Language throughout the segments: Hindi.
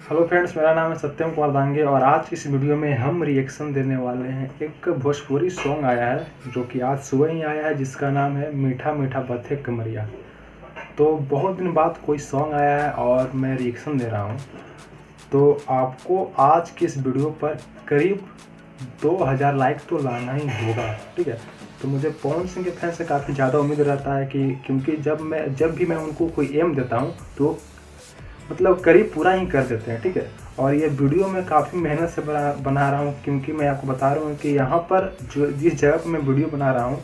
हेलो फ्रेंड्स, मेरा नाम है सत्यम कुमार दांगे और आज इस वीडियो में हम रिएक्शन देने वाले हैं। एक भोजपुरी सॉन्ग आया है जो कि आज सुबह ही आया है, जिसका नाम है मीठा मीठा बथे कमरिया। तो बहुत दिन बाद कोई सॉन्ग आया है और मैं रिएक्शन दे रहा हूँ। तो आपको आज की इस वीडियो पर करीब 2000 लाइक तो लाना ही होगा, ठीक है। तो मुझे पवन सिंह के फैन से काफ़ी ज़्यादा उम्मीद रहता है कि क्योंकि जब भी मैं उनको कोई एम देता हूँ तो मतलब करीब पूरा ही कर देते हैं, ठीक है। और ये वीडियो मैं काफ़ी मेहनत से बना रहा हूँ, क्योंकि मैं आपको बता रहा हूँ कि यहाँ पर जिस जगह पर मैं वीडियो बना रहा हूँ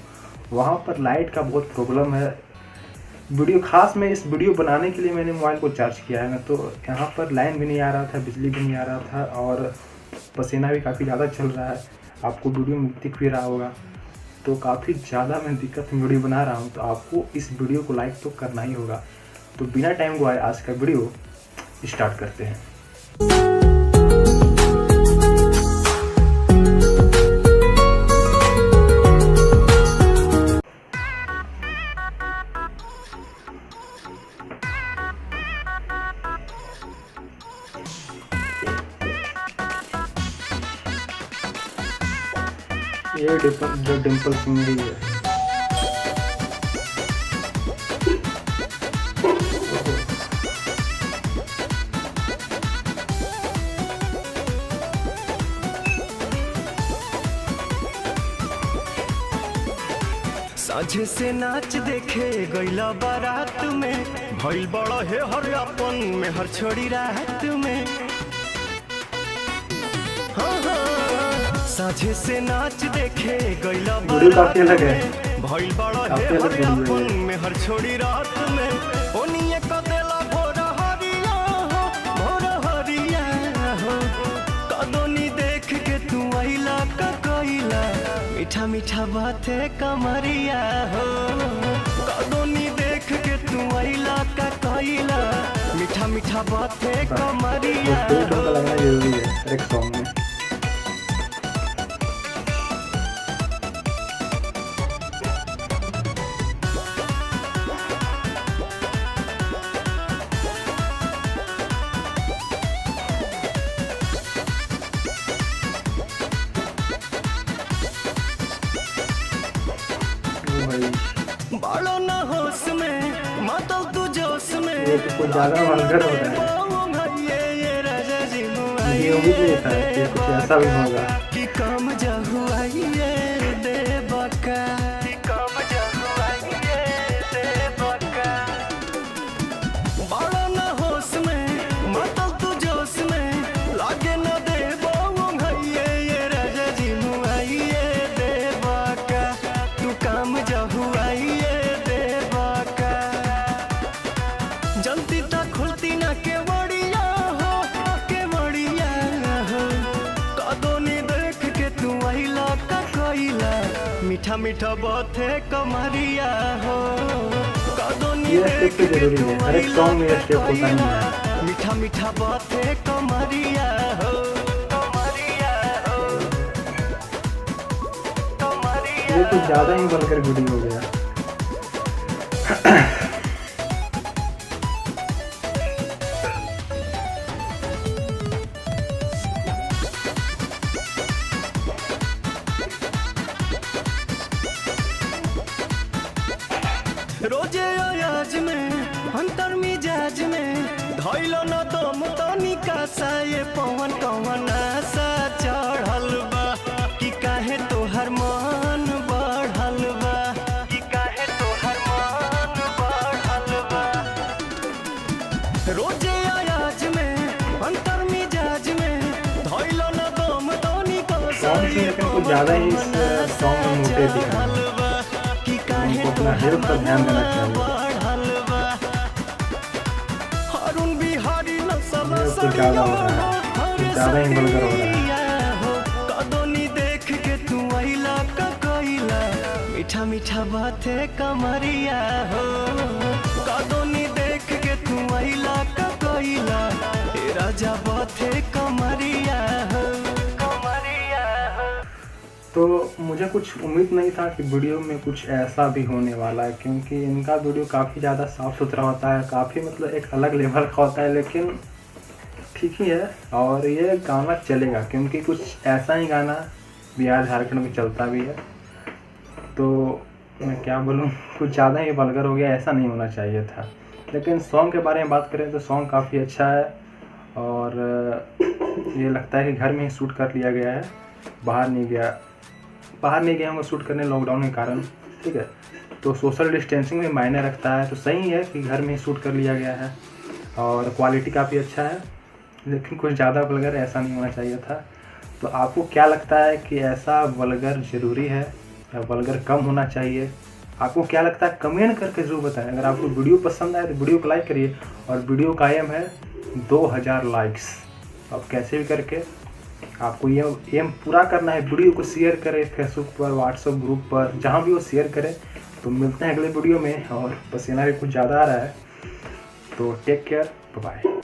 वहाँ पर लाइट का बहुत प्रॉब्लम है। खास में इस वीडियो बनाने के लिए मैंने मोबाइल को चार्ज किया है ना, तो यहाँ पर लाइन भी नहीं आ रहा था, बिजली भी नहीं आ रहा था और पसीना भी काफ़ी ज़्यादा चल रहा है। आपको वीडियो में दिख भी रहा होगा। तो काफ़ी ज़्यादा मैं दिक्कत में वीडियो बना रहा हूँ, तो आपको इस वीडियो को लाइक तो करना ही होगा। तो बिना टाइम गवाए आज का वीडियो स्टार्ट करते हैं। ये डिम्पल सिंह ही है। साझे से नाच देखे गईला बारात में, भइल बड़ा है हर अपन में हर छोड़ी रात में। साझे से नाच देखे गईला बारात में, भइल बड़ा है हर अपन में हर छोड़ी रात में। ओनिए कदेला भोर हरिया हो, भोर हरिया हो, कदोनी देख के तू आइला का कइला, मीठा मीठा बाते कमरिया हो। कदोनी देख के तू आइला का कइला, मीठा मीठा बाते कमरिया हो। लगना जरूरी है हर एक सॉन्ग में। बालो न होश में मातल तू जोश में, ये तो कुछ ज़्यादा वल्गर हो रहा है। ये उम्मीद नहीं था कि कुछ ऐसा भी होगा। कि कम जहुआ ये देवका, कि कम जहुआ ये देवका। बालो न होश में मातल तू जोश में, लागे न देबो ये राजा जी मुआ ये देवका। तू काम जहुआ जल्दी तक खुलती ना के बड़िया हो, के बड़िया हो। कदोनी देख के तू आइला का कइला, मीठा मीठा बाते कमरिया हो। कदोनी देख के तू आइला, मीठा मीठा बाते कमरिया हो, कमरिया हो, कमरिया। ये कुछ ज़्यादा ही वल्गर वीडियो हो गया। रोजे अयाज में अंतर मिजाज में, धैलो न दम तनिका सा ये पवन कवन आशा चढ़ल बा। कि काहे तोहर मन बढ़ल बा, कि काहे तोहर मन बढ़ल बा। रोजे अयाज में अंतर मिजाज में, धैलो न दम तनिका सा ये ज़्यादा ही इस सॉन्ग में मोटे दिखा है। अपना हेल्थ पर ध्यान देना चाहिए। कुछ ज़्यादा हो रहा है, कुछ ज़्यादा ही वल्गर हो रहा है। कदोनी देख के तू आइला का कइला, मीठा मीठा बाते कमरिया हो। कदोनी देख के तू आइला का कइला, ए राजा बाते कमरिया हो, कमरिया हो। तो मुझे कुछ उम्मीद नहीं था कि वीडियो में कुछ ऐसा भी होने वाला है, क्योंकि इनका वीडियो काफ़ी ज़्यादा साफ़ सुथरा होता है, काफ़ी मतलब एक अलग लेवल का होता है। लेकिन ठीक ही है और ये गाना चलेगा क्योंकि कुछ ऐसा ही गाना बिहार झारखंड में चलता भी है। तो मैं क्या बोलूँ, कुछ ज़्यादा ही वल्गर हो गया, ऐसा नहीं होना चाहिए था। लेकिन सॉन्ग के बारे में बात करें तो सॉन्ग काफ़ी अच्छा है और ये लगता है कि घर में ही शूट कर लिया गया है, बाहर नहीं गया होंगे शूट करने लॉकडाउन के कारण। ठीक है, तो सोशल डिस्टेंसिंग में मायने रखता है, तो सही है कि घर में ही शूट कर लिया गया है और क्वालिटी काफ़ी अच्छा है। लेकिन कुछ ज़्यादा वल्गर ऐसा नहीं होना चाहिए था। तो आपको क्या लगता है कि ऐसा वल्गर ज़रूरी है या वल्गर कम होना चाहिए? आपको क्या लगता है कमेंट करके ज़रूर बताएं। अगर आपको वीडियो पसंद आए तो वीडियो को लाइक करिए और वीडियो का एम है 2000 लाइक्स। अब कैसे भी करके आपको ये एम पूरा करना है। वीडियो को शेयर करें फेसबुक पर, व्हाट्सएप ग्रुप पर, जहाँ भी वो शेयर करें। तो मिलते हैं अगले वीडियो में और पसीना भी कुछ ज़्यादा आ रहा है, तो टेक केयर, बाय।